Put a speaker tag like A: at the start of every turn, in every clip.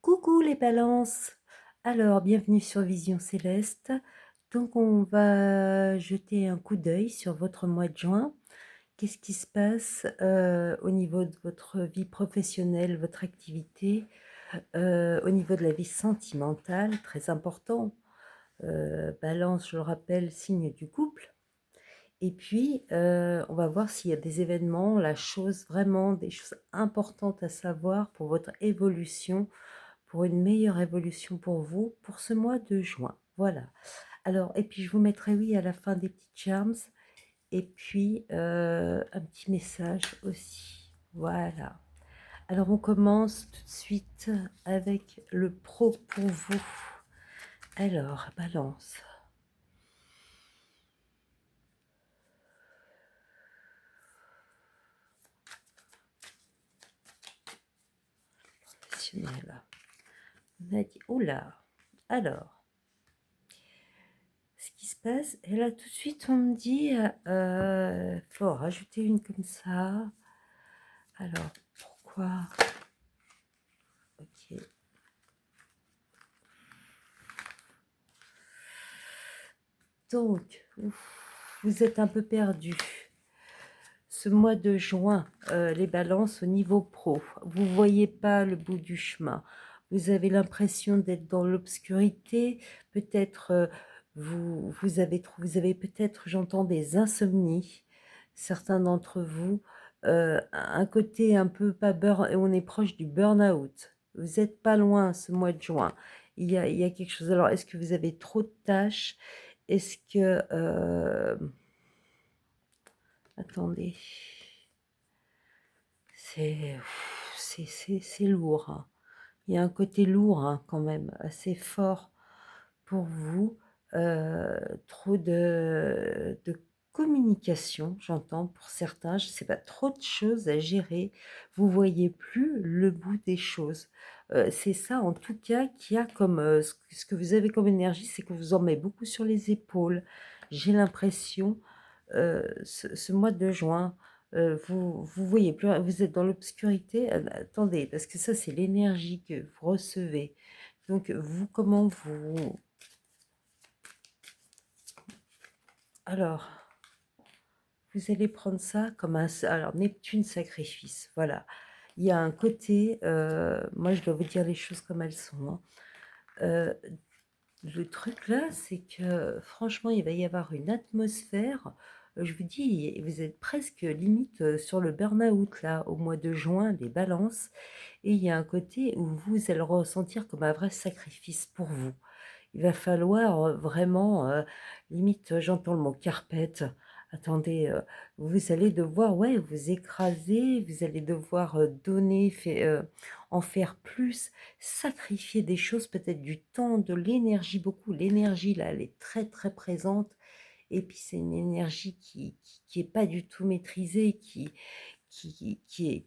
A: Coucou les balances! Alors, bienvenue sur Vision Céleste. Donc, on va jeter un coup d'œil sur votre mois de juin. Qu'est-ce qui se passe au niveau de votre vie professionnelle, votre activité, au niveau de la vie sentimentale, très important. Balance, je le rappelle, signe du couple. Et puis, on va voir s'il y a des événements, la chose vraiment, des choses importantes à savoir pour votre évolution, pour une meilleure évolution pour vous, pour ce mois de juin. Voilà. Alors, et puis je vous mettrai, oui, à la fin des petits charms, et puis un petit message aussi. Voilà. Alors, on commence tout de suite avec le pro pour vous. Alors, balance. Professionnel. On a dit, oula. Alors, ce qui se passe, et là tout de suite on me dit, faut en rajouter une comme ça. Alors, pourquoi? Ok. Donc, vous êtes un peu perdu. Ce mois de juin, les balances au niveau pro, vous ne voyez pas le bout du chemin. Vous avez l'impression d'être dans l'obscurité. Peut-être vous avez peut-être, j'entends, des insomnies. Certains d'entre vous, un côté un peu pas on est proche du burn-out. Vous n'êtes pas loin ce mois de juin. Il y a quelque chose. Alors, est-ce que vous avez trop de tâches? Est-ce que... attendez. C'est c'est lourd, hein. Il y a un côté lourd, hein, quand même, assez fort pour vous. Trop de communication, j'entends, pour certains. Je ne sais pas, trop de choses à gérer. Vous voyez plus le bout des choses. C'est ça, en tout cas, qu'il y a comme, ce que vous avez comme énergie, c'est que vous en mettez beaucoup sur les épaules. J'ai l'impression, ce mois de juin, vous voyez plus rien, vous êtes dans l'obscurité. Attendez, parce que ça, c'est l'énergie que vous recevez. Donc vous, comment vous... Alors, vous allez prendre ça comme un... Alors, Neptune sacrifice, voilà. Il y a un côté, moi je dois vous dire les choses comme elles sont, hein. Le truc là, c'est que franchement, il va y avoir une atmosphère, je vous dis, vous êtes presque limite, sur le burn-out là, au mois de juin, les balances, et il y a un côté où vous allez le ressentir comme un vrai sacrifice pour vous. Il va falloir, vraiment, limite, j'entends le mot carpette. Attendez, vous allez devoir, ouais, vous écraser, vous allez devoir, donner, en faire plus, sacrifier des choses, peut-être du temps, de l'énergie, beaucoup. L'énergie là, elle est très, très présente, et puis c'est une énergie qui est pas du tout maîtrisée, qui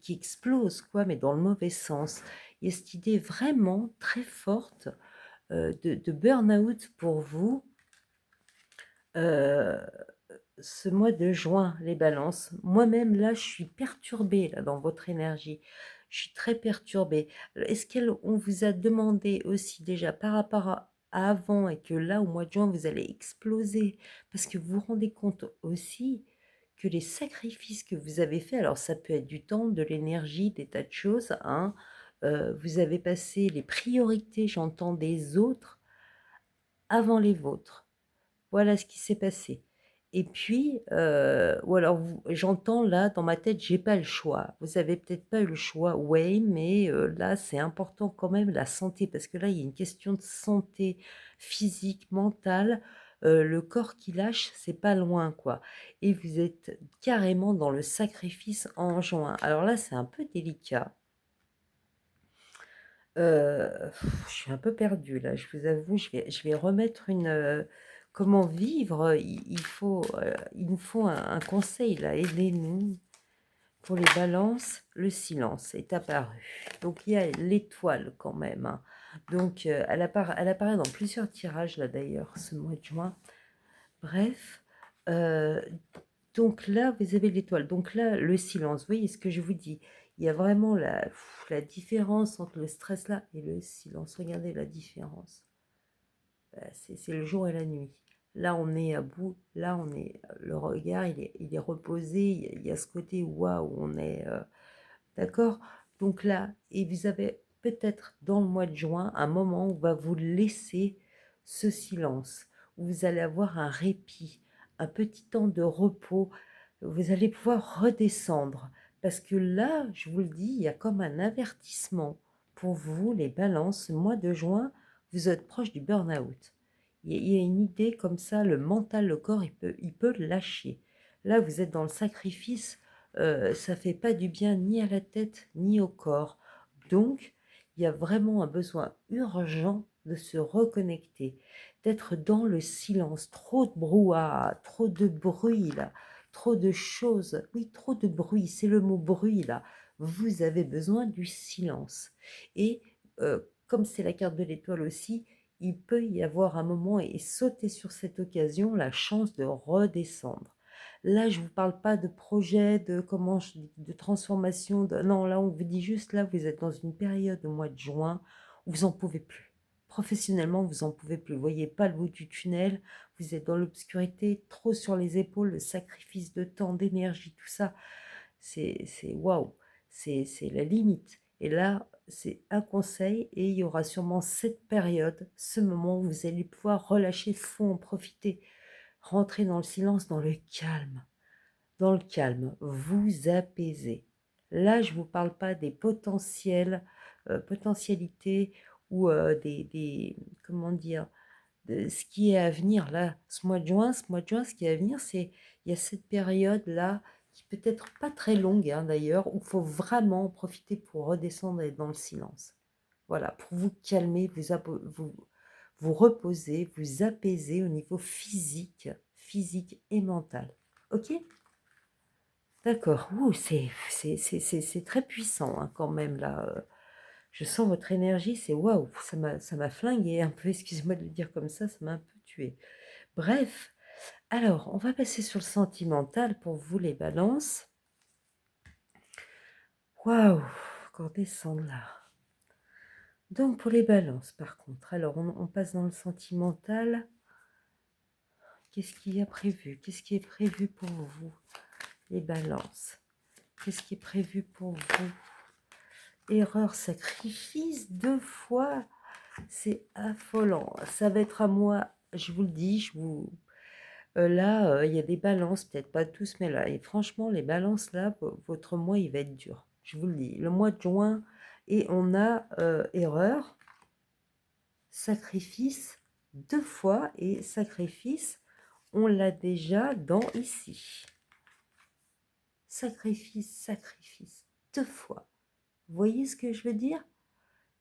A: explose quoi, mais dans le mauvais sens. Il y a cette idée vraiment très forte, de burn-out pour vous, heu, ce mois de juin, les balances. Moi-même, là, je suis perturbée, là, dans votre énergie. Je suis très perturbée. Est-ce qu'on vous a demandé aussi déjà par rapport à avant, et que là, au mois de juin, vous allez exploser? Parce que vous vous rendez compte aussi que les sacrifices que vous avez faits, alors ça peut être du temps, de l'énergie, des tas de choses, hein, vous avez passé les priorités, j'entends, des autres avant les vôtres. Voilà ce qui s'est passé. Et puis, ou alors j'entends là dans ma tête: «J'ai pas le choix». Vous avez peut-être pas eu le choix, ouais, mais là, c'est important quand même, la santé, parce que là, il y a une question de santé physique, mentale, le corps qui lâche, c'est pas loin, quoi, et vous êtes carrément dans le sacrifice en juin. Alors là, c'est un peu délicat. Je suis un peu perdue là, je vous avoue, je vais remettre une, comment vivre, il nous faut un conseil là, aidez-nous. Pour les balances, le silence est apparu. Donc il y a l'étoile quand même, hein. Donc elle apparaît dans plusieurs tirages là d'ailleurs, ce mois de juin. Bref, heu, donc là, vous avez l'étoile. Donc là, le silence, vous voyez ce que je vous dis? Il y a vraiment la différence entre le stress là et le silence. Regardez la différence. C'est le jour et la nuit. Là, on est à bout. Là, on est, le regard, il est reposé. Il y a ce côté waouh, on est, d'accord? Donc là, et vous avez peut-être dans le mois de juin un moment où va vous laisser ce silence, où vous allez avoir un répit, un petit temps de repos. Vous allez pouvoir redescendre. Parce que là, je vous le dis, il y a comme un avertissement pour vous, les balances. Ce mois de juin, vous êtes proche du burn-out. Il y a une idée comme ça, le mental, le corps, il peut lâcher. Là, vous êtes dans le sacrifice, ça fait pas du bien ni à la tête ni au corps. Donc, il y a vraiment un besoin urgent de se reconnecter, d'être dans le silence. Trop de brouhaha, trop de bruit là, trop de choses. Oui, trop de bruit, c'est le mot bruit là. Vous avez besoin du silence. Et comme c'est la carte de l'étoile aussi, il peut y avoir un moment et sauter sur cette occasion la chance de redescendre. Là, je ne vous parle pas de projet, de transformation. Non, là, on vous dit juste, là, vous êtes dans une période au mois de juin où vous n'en pouvez plus. Professionnellement, vous n'en pouvez plus. Vous voyez pas le bout du tunnel. Vous êtes dans l'obscurité, trop sur les épaules, le sacrifice de temps, d'énergie, tout ça. C'est waouh. C'est la limite. Et là, c'est un conseil et il y aura sûrement cette période, ce moment où vous allez pouvoir relâcher fond, en profiter, rentrer dans le silence, dans le calme. Dans le calme, vous apaisez. Là, je ne vous parle pas des potentialités ou comment dire, de ce qui est à venir. Là, ce mois de juin, ce qui est à venir, c'est, il y a cette période-là, qui peut être pas très longue hein, d'ailleurs, où il faut vraiment en profiter pour redescendre et être dans le silence. Voilà, pour vous calmer, vous reposer, vous apaiser au niveau physique et mental. Ok? D'accord. Ouh, c'est très puissant hein, quand même là. Je sens votre énergie, c'est waouh, ça m'a flingué un peu, excusez-moi de le dire comme ça m'a un peu tué. Bref, alors on va passer sur le sentimental pour vous les balances. Waouh, encore descendre là. Donc pour les balances par contre, alors on passe dans le sentimental. Qu'est-ce qu'il y a prévu? Qu'est-ce qui est prévu pour vous, les balances? Qu'est-ce qui est prévu pour vous? Erreur, sacrifice, 2 fois. C'est affolant. Ça va être à moi, je vous le dis, là, il y a des balances, peut-être pas tous, mais là et franchement, les balances là, votre mois, il va être dur. Je vous le dis. Le mois de juin et on a, erreur, sacrifice, 2 fois et sacrifice, on l'a déjà dans ici. Sacrifice, 2 fois. Vous voyez ce que je veux dire?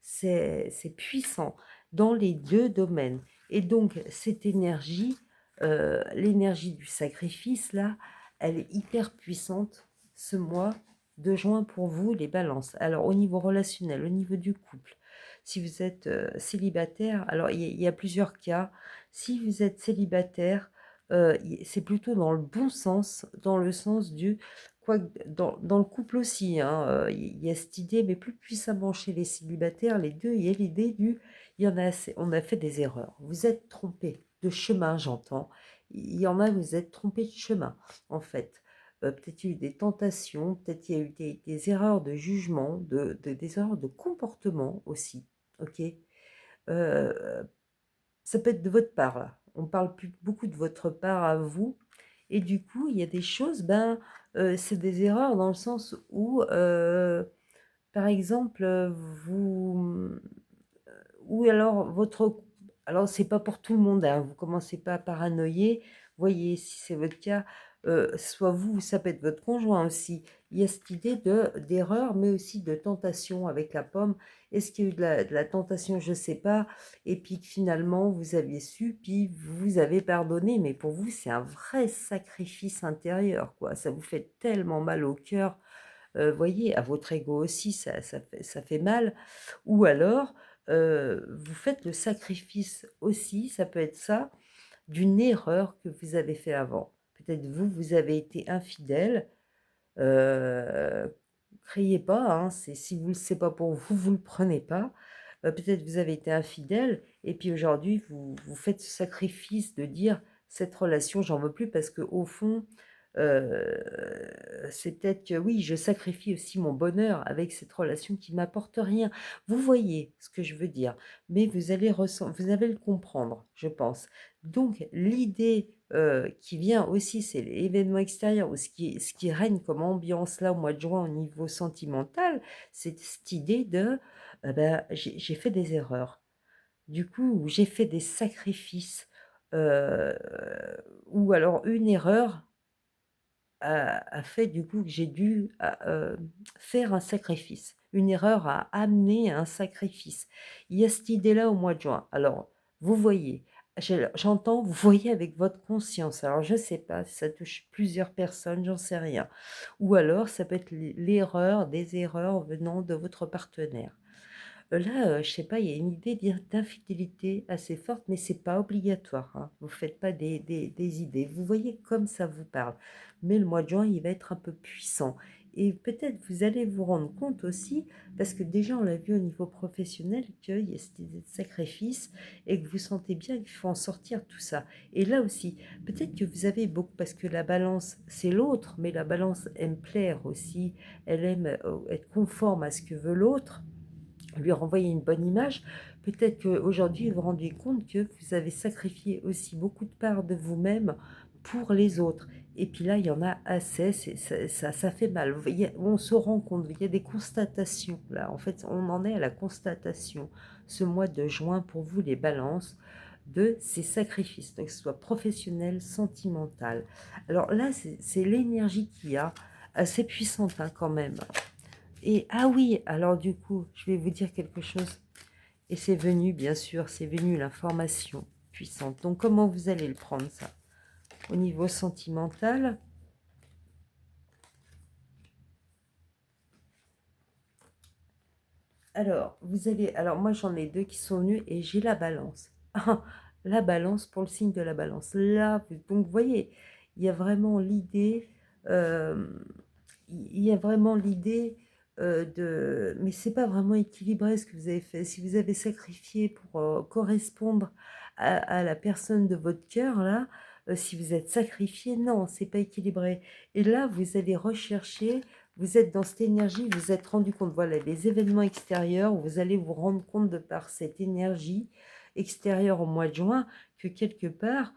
A: C'est puissant dans les 2 domaines et donc cette énergie, l'énergie du sacrifice là, elle est hyper puissante ce mois de juin pour vous les balances. Alors au niveau relationnel, au niveau du couple, si vous êtes, célibataire, alors il y a plusieurs cas. Si vous êtes célibataire, c'est plutôt dans le bon sens, dans le sens du quoi dans le couple aussi, hein, il y a cette idée, mais plus puissamment chez les célibataires, les 2 il y a l'idée du il y en a assez, on a fait des erreurs. Vous êtes trompés de chemin, j'entends. Il y en a, vous êtes trompés de chemin, en fait. Peut-être il y a eu des tentations, peut-être il y a eu des erreurs de jugement, des erreurs de comportement aussi, OK? Ça peut être de votre part, là. On parle plus beaucoup de votre part à vous et du coup, il y a des choses, c'est des erreurs dans le sens où, par exemple, ou alors alors c'est pas pour tout le monde, hein, vous commencez pas à paranoïer. Voyez, si c'est votre cas, soit vous, ça peut être votre conjoint aussi. Il y a cette idée d'erreur, mais aussi de tentation avec la pomme. Est-ce qu'il y a eu de la tentation? Je sais pas. Et puis que finalement, vous aviez su, puis vous avez pardonné. Mais pour vous, c'est un vrai sacrifice intérieur, quoi. Ça vous fait tellement mal au cœur. Voyez, à votre ego aussi, ça fait mal. Ou alors, vous faites le sacrifice aussi, ça peut être ça, d'une erreur que vous avez fait avant. Peut-être vous avez été infidèle, heu, criez pas, hein, si vous c'est pas pour vous, vous le prenez pas. Peut-être vous avez été infidèle et puis aujourd'hui vous faites ce sacrifice de dire: «Cette relation, j'en veux plus» parce que au fond, heu, c'est peut-être que oui, je sacrifie aussi mon bonheur avec cette relation qui m'apporte rien. Vous voyez ce que je veux dire? Mais vous allez le comprendre, je pense. Donc l'idée, qui vient aussi, c'est l'événement extérieur ou ce qui règne comme ambiance là au mois de juin au niveau sentimental, c'est cette idée de, j'ai fait des erreurs. Du coup, j'ai fait des sacrifices, heu, ou alors une erreur a fait du coup que j'ai dû faire un sacrifice. Une erreur a amené à un sacrifice. Il y a cette idée-là au mois de juin. Alors, vous voyez, j'entends, vous voyez avec votre conscience. Alors, je ne sais pas si ça touche plusieurs personnes, j'en sais rien. Ou alors, ça peut être l'erreur, des erreurs venant de votre partenaire. Là, je sais pas, il y a une idée d'infidélité assez forte, mais c'est pas obligatoire, hein. Vous faites pas des idées. Vous voyez comme ça vous parle. Mais le mois de juin, il va être un peu puissant et peut-être vous allez vous rendre compte aussi, parce que déjà on l'a vu au niveau professionnel, qu'il y a cette idée de sacrifice et que vous sentez bien qu'il faut en sortir tout ça. Et là aussi, peut-être que vous avez beaucoup parce que la balance, c'est l'autre, mais la balance aime plaire aussi, elle aime, être conforme à ce que veut l'autre, lui renvoyer une bonne image. Peut-être qu'aujourd'hui, vous vous rendez compte que vous avez sacrifié aussi beaucoup de parts de vous-même pour les autres. Et puis là, il y en a assez, ça fait mal. On se rend compte, il y a des constatations. Là, en fait, on en est à la constatation, ce mois de juin, pour vous, les balances, de ces sacrifices, donc que ce soit professionnel, sentimental. Alors là, c'est l'énergie qu'il y a, assez puissante hein, quand même. Et ah oui, alors du coup, je vais vous dire quelque chose. Et c'est venu, bien sûr, c'est venu l'information puissante. Donc comment vous allez le prendre ça? Au niveau sentimental, alors alors moi j'en ai deux qui sont venus et j'ai la balance. La balance pour le signe de la balance. Là, donc vous voyez, il y a vraiment l'idée, euh, il y a vraiment l'idée mais c'est pas vraiment équilibré ce que vous avez fait. Si vous avez sacrifié pour correspondre à la personne de votre cœur, là, si vous êtes sacrifié, non, c'est pas équilibré. Et là, vous allez rechercher, vous êtes dans cette énergie, vous êtes rendu compte, voilà, les événements extérieurs, vous allez vous rendre compte de par cette énergie extérieure au mois de juin que quelque part,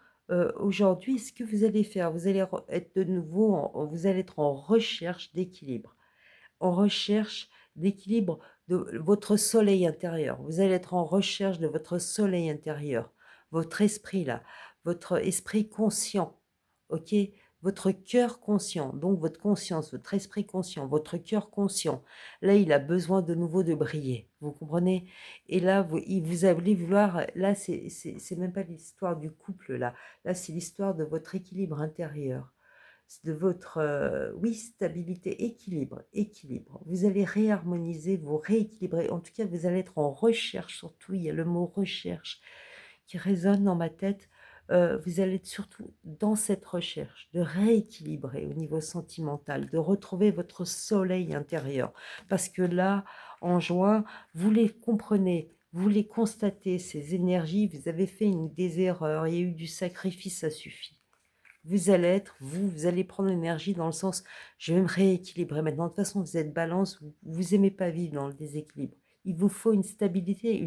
A: aujourd'hui, ce que vous allez faire, vous allez être de nouveau, vous allez être en recherche d'équilibre, en recherche d'équilibre de votre soleil intérieur. Vous allez être en recherche de votre soleil intérieur, votre esprit là, votre esprit conscient, ok? Votre cœur conscient, donc votre conscience, votre esprit conscient, votre cœur conscient. Là, il a besoin de nouveau de briller, vous comprenez? Et là, vous allez vouloir, là, c'est même pas l'histoire du couple là, là, c'est l'histoire de votre équilibre intérieur, de votre oui, stabilité, équilibre. Vous allez réharmoniser, vous rééquilibrer. En tout cas, vous allez être en recherche, surtout, il y a le mot recherche qui résonne dans ma tête. Vous allez être surtout dans cette recherche de rééquilibrer au niveau sentimental, de retrouver votre soleil intérieur. Parce que là, en juin, vous les comprenez, vous les constatez, ces énergies, vous avez fait des erreurs, il y a eu du sacrifice, ça suffit. Vous allez être, vous allez prendre l'énergie dans le sens, je vais me rééquilibrer. Maintenant, de toute façon, vous êtes balance, vous aimez pas vivre dans le déséquilibre. Il vous faut une stabilité,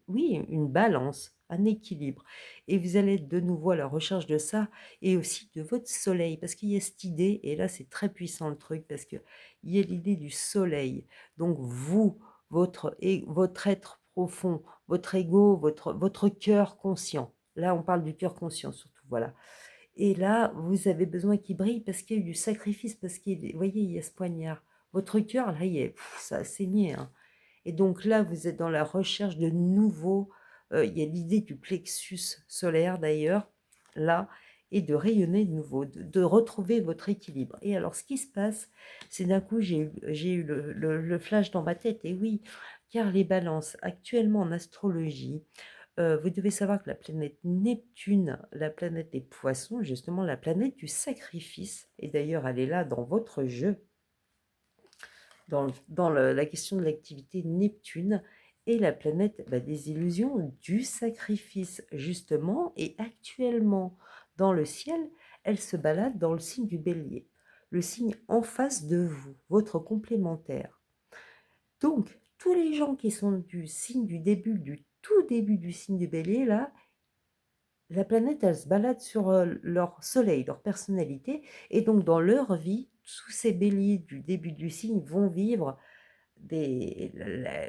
A: oui, une balance, un équilibre. Et vous allez être de nouveau à la recherche de ça et aussi de votre soleil. Parce qu'il y a cette idée, et là, c'est très puissant le truc, parce qu'il y a l'idée du soleil. Donc, vous, votre être profond, votre ego, votre cœur conscient. Là, on parle du cœur conscient surtout, voilà. Et là, vous avez besoin qu'il brille parce qu'il y a eu du sacrifice, parce vous voyez, il y a ce poignard. Votre cœur, là, ça a saigné, hein. Et donc là, vous êtes dans la recherche de nouveaux, il y a l'idée du plexus solaire d'ailleurs, là, et de rayonner de nouveau, de retrouver votre équilibre. Et alors, ce qui se passe, c'est d'un coup, j'ai eu le flash dans ma tête, et oui, car les balances, actuellement en astrologie, vous devez savoir que la planète Neptune, la planète des poissons, justement la planète du sacrifice, et d'ailleurs elle est là dans votre jeu, la question de l'activité Neptune est la planète des illusions, du sacrifice, justement. Et actuellement, dans le ciel, elle se balade dans le signe du Bélier, le signe en face de vous, votre complémentaire. Donc, tous les gens qui sont du signe du tout début du signe du Bélier, là, la planète, elle se balade sur leur soleil, leur personnalité, et donc dans leur vie, tous ces béliers du début du signe vont vivre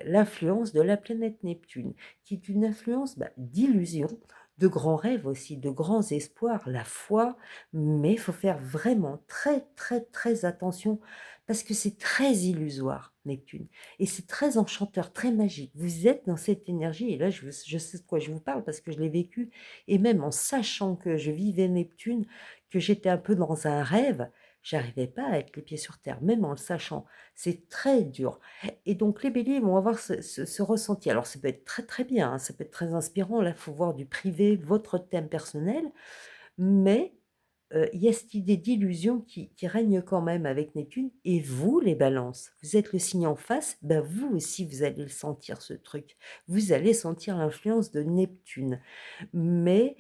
A: l'influence de la planète Neptune, qui est une influence d'illusion, de grands rêves aussi, de grands espoirs, la foi, mais il faut faire vraiment très très très attention parce que c'est très illusoire, Neptune, et c'est très enchanteur, très magique. Vous êtes dans cette énergie, et là je sais de quoi je vous parle parce que je l'ai vécu, et même en sachant que je vivais Neptune, que j'étais un peu dans un rêve, j'arrivais pas à être les pieds sur terre, même en le sachant. C'est très dur. Et donc les béliers vont avoir ce ressenti. Alors ça peut être très très bien, hein, ça peut être très inspirant. Là, il faut voir du privé, votre thème personnel. Mais il y a cette idée d'illusion qui règne quand même avec Neptune. Et vous, les balances, vous êtes le signe en face, vous aussi, vous allez le sentir, ce truc. Vous allez sentir l'influence de Neptune. Mais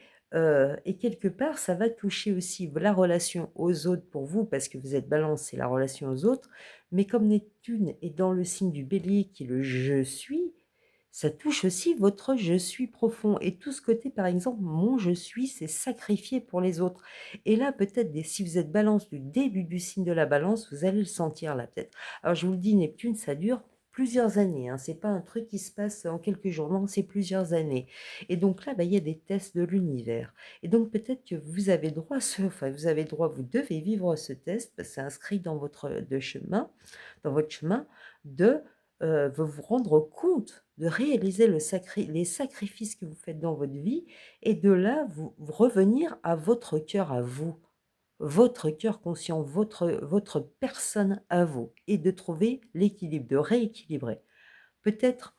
A: et quelque part, ça va toucher aussi la relation aux autres pour vous, parce que vous êtes balance, c'est la relation aux autres. Mais comme Neptune est dans le signe du bélier, qui est le je suis, ça touche aussi votre je suis profond. Et tout ce côté, par exemple, mon je suis, c'est sacrifié pour les autres. Et là, peut-être, si vous êtes balance du début du signe de la balance, vous allez le sentir là, peut-être. Alors, je vous le dis, Neptune, ça dure plusieurs années. Hein. C'est pas un truc qui se passe en quelques jours, non, c'est plusieurs années. Et donc là, il y a des tests de l'univers. Et donc peut-être que vous avez droit à vous avez droit, vous devez vivre ce test, parce que c'est inscrit dans dans votre chemin, de vous rendre compte, de réaliser les sacrifices que vous faites dans votre vie, et de là, vous revenir à votre cœur à vous, votre cœur conscient, votre personne à vous, et de trouver l'équilibre, de rééquilibrer. Peut-être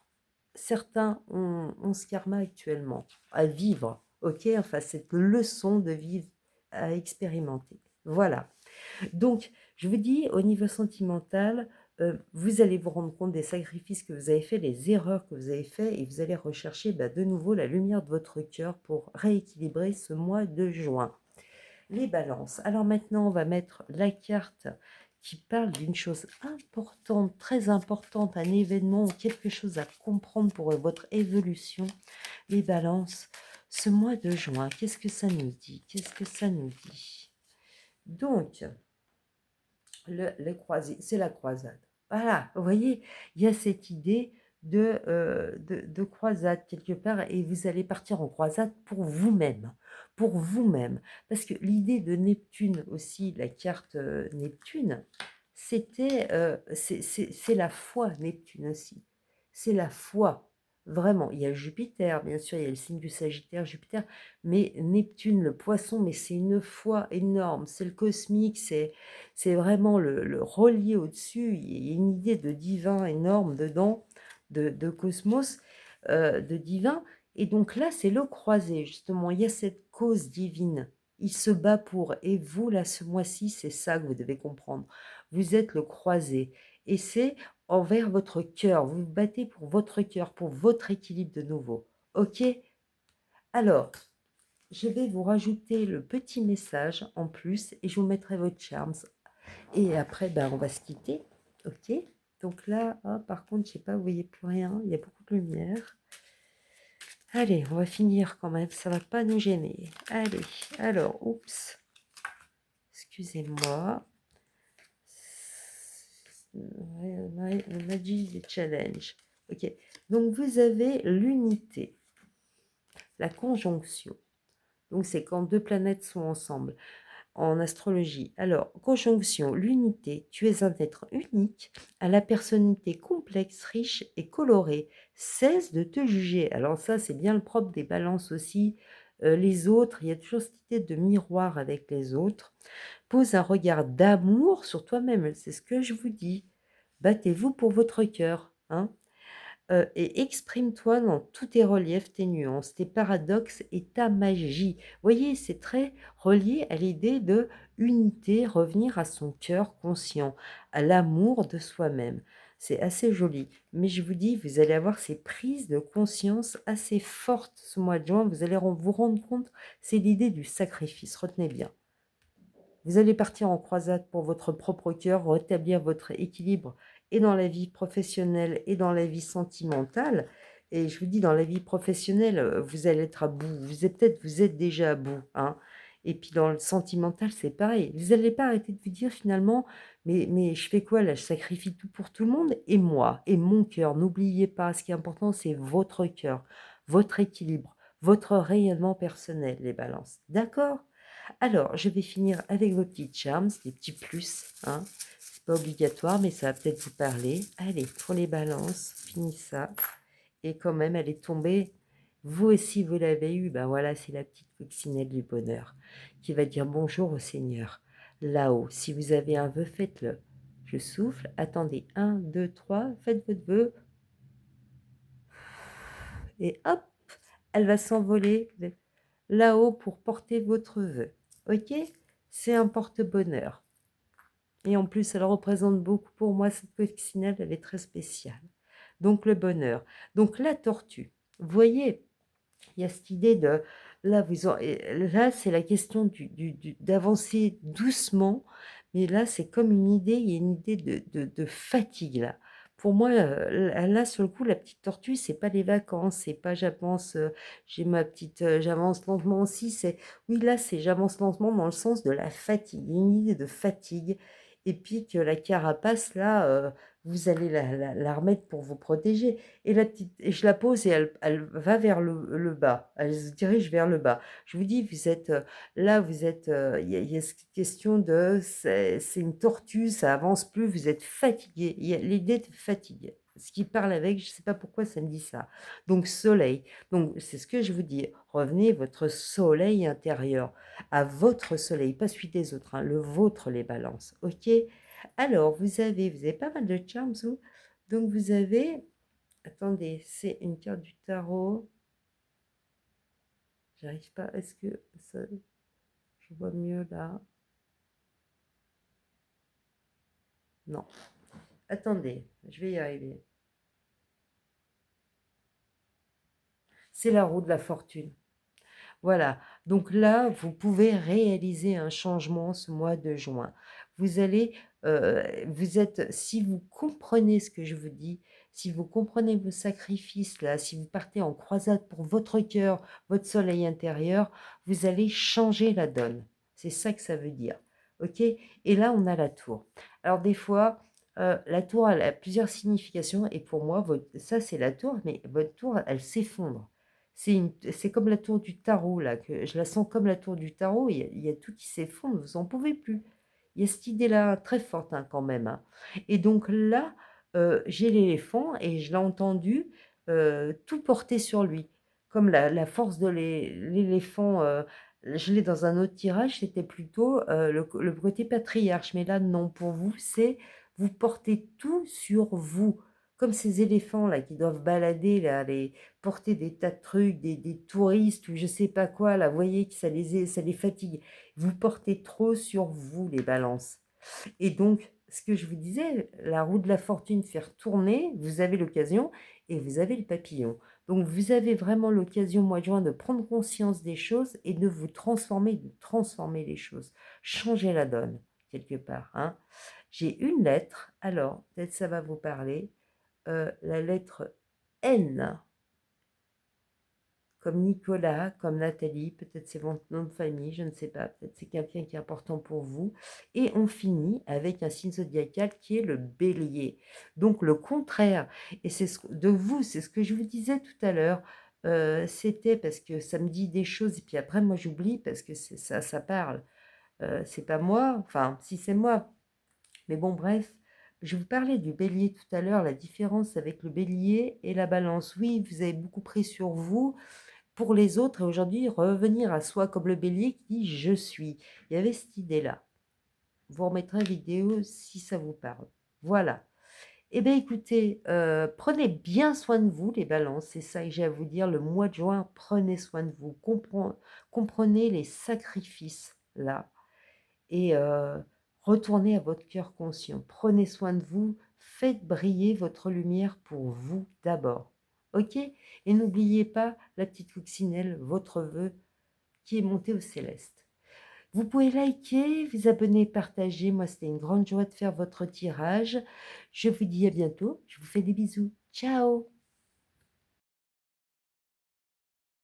A: certains ont ce karma actuellement à vivre, ok? Enfin, cette leçon de vivre à expérimenter. Voilà. Donc, je vous dis, au niveau sentimental, vous allez vous rendre compte des sacrifices que vous avez faits, les erreurs que vous avez faites, et vous allez rechercher de nouveau la lumière de votre cœur pour rééquilibrer ce mois de juin. Les balances. Alors maintenant, on va mettre la carte qui parle d'une chose importante, très importante, un événement, quelque chose à comprendre pour votre évolution. Les balances, ce mois de juin, qu'est-ce que ça nous dit? Qu'est-ce que ça nous dit? Donc, le croisé, c'est la croisade. Voilà, vous voyez, il y a cette idée de croisade quelque part, et vous allez partir en croisade pour vous-même, pour vous-même. Parce que l'idée de Neptune aussi, la carte Neptune, c'est la foi, Neptune aussi. C'est la foi, vraiment. Il y a Jupiter, bien sûr, il y a le signe du Sagittaire, Jupiter, mais Neptune, le poisson, mais c'est une foi énorme, c'est le cosmique, c'est vraiment le relier au-dessus. Il y a une idée de divin énorme dedans, de cosmos, de divin. Et donc là, c'est le croisé, justement. Il y a cette cause divine. Il se bat pour. Et vous, là, ce mois-ci, c'est ça que vous devez comprendre. Vous êtes le croisé. Et c'est envers votre cœur. Vous vous battez pour votre cœur, pour votre équilibre de nouveau. OK? Alors, je vais vous rajouter le petit message en plus, et je vous mettrai votre charms. Et après, on va se quitter. OK? Donc là, par contre, je sais pas, vous voyez plus rien. Il y a beaucoup de lumière. Allez, on va finir quand même. Ça va pas nous gêner. Allez, alors, oups. Excusez-moi. Magic Challenge. OK. Donc, vous avez l'unité, la conjonction. Donc, c'est quand deux planètes sont ensemble. En astrologie. Alors, conjonction, l'unité, tu es un être unique, à la personnalité complexe, riche et colorée. Cesse de te juger. Alors ça, c'est bien le propre des balances aussi. Les autres, il y a toujours cette idée de miroir avec les autres. Pose un regard d'amour sur toi-même, c'est ce que je vous dis. Battez-vous pour votre cœur. Hein. et exprime-toi dans tous tes reliefs, tes nuances, tes paradoxes et ta magie. Vous voyez, c'est très relié à l'idée de unité, revenir à son cœur conscient, à l'amour de soi-même. C'est assez joli, mais je vous dis, vous allez avoir ces prises de conscience assez fortes ce mois de juin, vous allez vous rendre compte, c'est l'idée du sacrifice, retenez bien. Vous allez partir en croisade pour votre propre cœur, rétablir votre équilibre et dans la vie professionnelle et dans la vie sentimentale. Et je vous dis, dans la vie professionnelle, vous allez être à bout. Vous êtes déjà à bout, hein. Et puis dans le sentimental, c'est pareil. Vous n'allez pas arrêter de vous dire finalement, mais je fais quoi là? Je sacrifie tout pour tout le monde et moi et mon cœur. N'oubliez pas, ce qui est important, c'est votre cœur, votre équilibre, votre rayonnement personnel, les balances. D'accord? Alors, je vais finir avec vos petits charms, des petits plus, hein. C'est pas obligatoire, mais ça va peut-être vous parler. Allez, pour les balances, finis ça. Et quand même, elle est tombée. Vous aussi, vous l'avez eu. Ben voilà, c'est la petite coccinelle du bonheur qui va dire bonjour au Seigneur. Là-haut, si vous avez un vœu, faites-le. Je souffle. Attendez, 1, 2, 3. Faites votre vœu. Et hop, elle va s'envoler là-haut pour porter votre vœu. Ok? C'est un porte-bonheur. Et en plus, elle représente beaucoup pour moi, cette coccinelle, elle est très spéciale. Donc le bonheur. Donc la tortue. Vous voyez, il y a cette idée de... Là, c'est la question d'avancer doucement, mais là, c'est comme une idée, il y a une idée de fatigue, là. Pour moi, là, sur le coup, la petite tortue, c'est pas les vacances, c'est pas j'avance, j'ai ma petite, j'avance lentement aussi, c'est, oui, là, c'est j'avance lentement dans le sens de la fatigue, il y a une idée de fatigue, et puis que la carapace, là, vous allez la remettre pour vous protéger. Et la petite, et je la pose et elle va vers le bas. Elle se dirige vers le bas. Je vous dis, vous êtes là, vous êtes. Il y a cette question de, c'est une tortue, ça avance plus. Vous êtes fatigué. Il y a l'idée de fatigue. Ce qui parle avec, je ne sais pas pourquoi ça me dit ça. Donc soleil. Donc c'est ce que je vous dis. Revenez à votre soleil intérieur, à votre soleil, pas celui des autres, hein, le vôtre les balances. Ok. Alors vous avez pas mal de charms, vous. Donc vous avez. Attendez, c'est une carte du tarot. J'arrive pas. Est-ce que ça, je vois mieux là? Non. Attendez, je vais y arriver. C'est la roue de la fortune. Voilà. Donc là, vous pouvez réaliser un changement ce mois de juin. Vous allez, vous êtes, si vous comprenez ce que je vous dis, si vous comprenez vos sacrifices là, si vous partez en croisade pour votre cœur, votre soleil intérieur, vous allez changer la donne. C'est ça que ça veut dire. OK? Et là, on a la tour. Alors des fois, la tour, elle a plusieurs significations et pour moi, ça c'est la tour, mais votre tour, elle s'effondre. C'est comme la tour du tarot, là, que je la sens comme la tour du tarot, il y a tout qui s'effondre, vous en pouvez plus. Il y a cette idée-là très forte, hein, quand même, hein. Et donc là, j'ai l'éléphant et je l'ai entendu tout porter sur lui. Comme la force de l'éléphant, je l'ai dans un autre tirage, c'était plutôt le côté patriarche. Mais là, non, pour vous, c'est vous portez tout sur vous. Comme ces éléphants là qui doivent balader là, porter des tas de trucs, des touristes ou je sais pas quoi, là, vous voyez que ça les fatigue. Vous portez trop sur vous, les balances. Et donc, ce que je vous disais, la roue de la fortune faire tourner, vous avez l'occasion et vous avez le papillon. Donc, vous avez vraiment l'occasion, mois de juin, de prendre conscience des choses et de vous transformer, de transformer les choses. Changer la donne, quelque part, hein. J'ai une lettre, alors, peut-être ça va vous parler, la lettre N, comme Nicolas, comme Nathalie, peut-être c'est votre nom de famille, je ne sais pas, peut-être c'est quelqu'un qui est important pour vous. Et on finit avec un signe zodiacal qui est le bélier. Donc le contraire, et de vous, c'est ce que je vous disais tout à l'heure, c'était parce que ça me dit des choses, et puis après moi j'oublie parce que ça parle. C'est pas moi, enfin si c'est moi, mais bon bref. Je vous parlais du bélier tout à l'heure, la différence avec le bélier et la balance. Oui, vous avez beaucoup pris sur vous, pour les autres et aujourd'hui revenir à soi comme le bélier qui dit je suis. Il y avait cette idée-là. Vous remettrez la vidéo si ça vous parle. Voilà. Eh bien, écoutez, prenez bien soin de vous les balances, c'est ça que j'ai à vous dire. Le mois de juin, prenez soin de vous. Comprenez les sacrifices là et retournez à votre cœur conscient. Prenez soin de vous, faites briller votre lumière pour vous d'abord, OK? Et n'oubliez pas la petite coccinelle, votre vœu qui est monté au céleste. Vous pouvez liker, vous abonner, partager. Moi, c'était une grande joie de faire votre tirage. Je vous dis à bientôt. Je vous fais des bisous. Ciao!